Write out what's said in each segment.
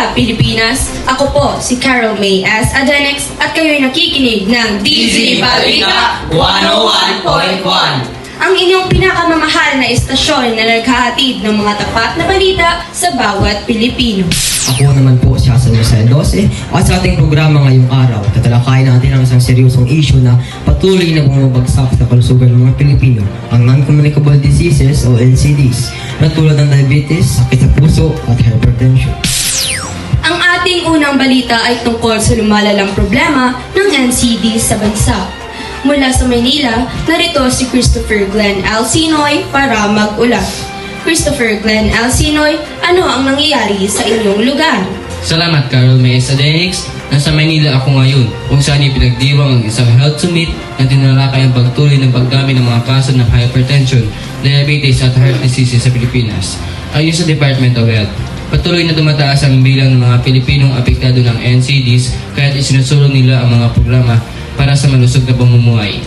Balita Pilipinas. Ako po si Carol May S. Adenex at kayo'y nakikinig ng DZ Balita 101.1. ang inyong pinakamamahal na istasyon na naghahatid ng mga tapat na balita sa bawat Pilipino. Ako naman po si Hasan Jose 12 at sa ating programa ngayong araw, tatalakayin natin ang isang seryosong issue na patuloy na bumabagsak sa kalusugan ng mga Pilipino, ang non-communicable diseases o NCDs na tulad ng diabetes, sakit sa puso at hypertension. Ang ating unang balita ay tungkol sa lumalalang problema ng NCD sa bansa. Mula sa Maynila, narito si Christopher Glenn Alcinoy para mag-ulat. Christopher Glenn Alcinoy, ano ang nangyayari sa inyong lugar? Salamat Carol May Adenex. Nasa Maynila ako ngayon kung saan ipinagdiwang ang isang health summit na tinalakay ang pagtuloy ng pagdami ng mga kaso ng hypertension, diabetes at heart diseases sa Pilipinas. Ayon sa Department of Health, patuloy na tumataas ang bilang ng mga Pilipinong apektado ng NCDs kaya't isinusulong nila ang mga programa para sa malusog na pamumuhay.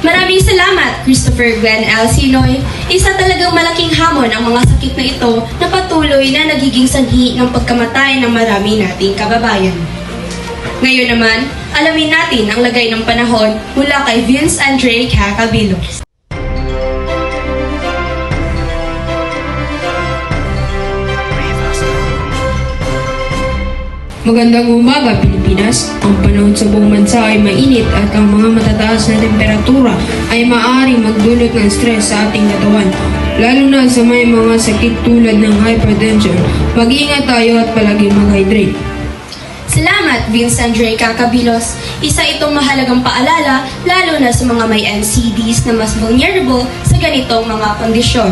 Maraming salamat, Christopher Glenn Alcinoy. Isa talagang malaking hamon ang mga sakit na ito na patuloy na nagiging sanhi ng pagkamatay ng marami nating kababayan. Ngayon naman, alamin natin ang lagay ng panahon mula kay Vince Andre Cacabilos. Magandang umaga, Pilipinas. Ang panahon sa buong bansa ay mainit at ang mga matataas na temperatura ay maaaring magdulot ng stress sa ating katawan. Lalo na sa may mga sakit tulad ng hypertension. Mag-iingat tayo at palagi mag-hydrate. Salamat, Vince Andre Cacabilos. Isa itong mahalagang paalala lalo na sa mga may NCDs na mas vulnerable sa ganitong mga kondisyon.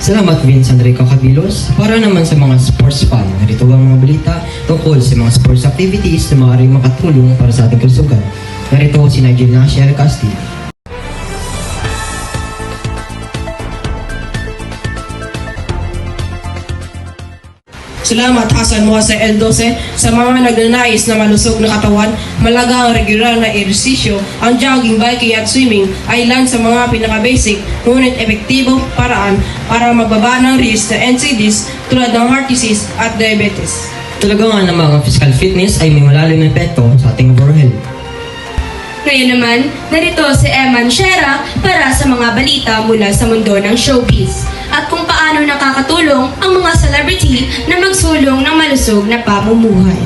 Salamat Vince Andre Cacabilos. Para naman sa mga sports fan, narito ang mga balita tungkol sa mga sports activities na maaaring makatulong para sa ating kalusugan. Narito si Nigel Nasher Castillo. Salamat Hasan Jose L12 sa mga nagnanais na malusog na katawan, malaga ang regular na ehersisyo, ang jogging, biking at swimming ay ilan sa mga pinaka-basic ngunit epektibong paraan para magbaba ng risk sa NCDs tulad ng heart disease at diabetes. Talaga nga ng mga physical fitness ay may malalim na epekto sa ating overall health. Ngayon naman, narito si Eman Shera para sa mga balita mula sa mundo ng showbiz at kung paano nakakatulong ang mga celebrity na magsulong ng malusog na pamumuhay.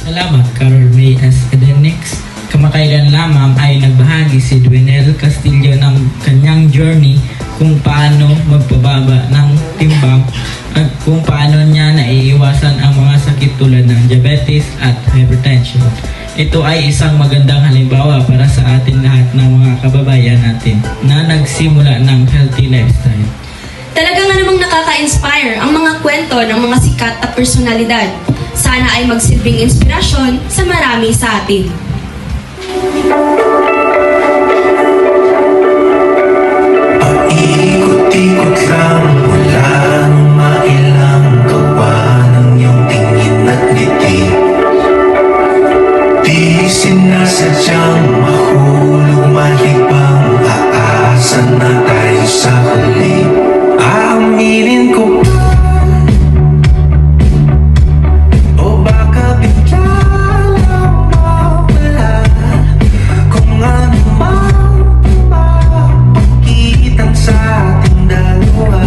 Salamat Carol May S. Adenex. Kamakailan lamang ay nagbahagi si Dwynel Castillo ng kanyang journey kung paano magpababa ng timbang at kung paano niya naiiwasan ang mga sakit tulad ng diabetes at hypertension. Ito ay isang magandang halimbawa para sa atin lahat ng mga kababayan natin na nagsimula ng healthy lifestyle. Talaga nga namang nakaka-inspire ang mga kwento ng mga sikat at personalidad. Sana ay magsilbing inspirasyon sa marami sa atin. Paikot-ikot lang mula nang mailang gawa ng iyong tingin at ngiti. Di sinasadyang mahulog, malibang aasa na tayo sa huli. Aaminin ko ba? O baka bigla lang mawala kung ano mang mapakitang sa ating dalawa.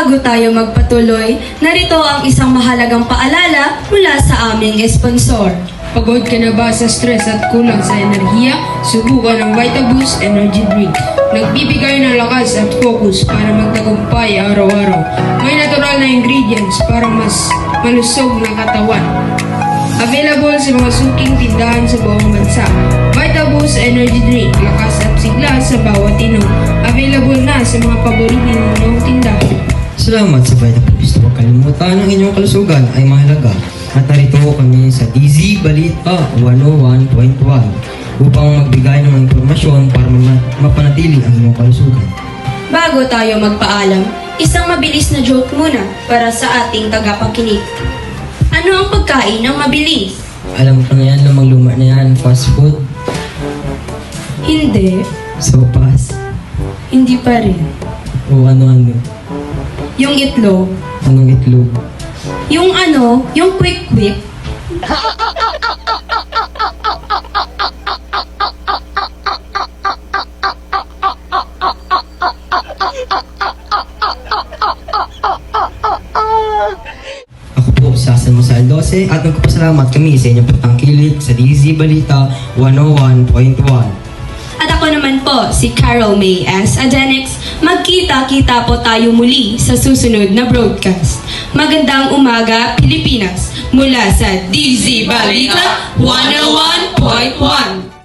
Bago tayo magpatuloy, narito ang isang mahalagang paalala mula sa aming sponsor. Pagod ka na ba sa stress at kulang sa enerhiya? Subukan ng Vitaboost Energy Drink. Nagbibigay ng lakas at focus para magtagumpay araw-araw. May natural na ingredients para mas malusog na katawan. Available sa mga suking tindahan sa buong bansa. Vitaboost Energy Drink, lakas at sigla sa bawat inom. Available na sa mga paborito ninyong tindahan. Salamat sa Vitaboost. Huwag kalimutan ang inyong kalusugan ay mahalaga. At narito kami sa DZ Balita 101.1 upang magbigay ng impormasyon para mapanatili ang inyong kalusugan. Bago tayo magpaalam, isang mabilis na joke muna para sa ating tagapakinig. Ano ang pagkain ng mabilis? Alam ko na yan, lumang-luma na yan, fast food, Hindi. sopas, Hindi pa rin. o ano-ano. Yung itlog. Anong itlog? Yung yung quick-quick. Ako po, si Hasan Musal 12 at nagpapasalamat kami sa inyong pagtangkilik sa DZ Balita 101.1. At ako naman po, si Carol May S. Adenix. Magkita-kita po tayo muli sa susunod na broadcast. Magandang umaga, Pilipinas! Mula sa DZ Balita 101.1.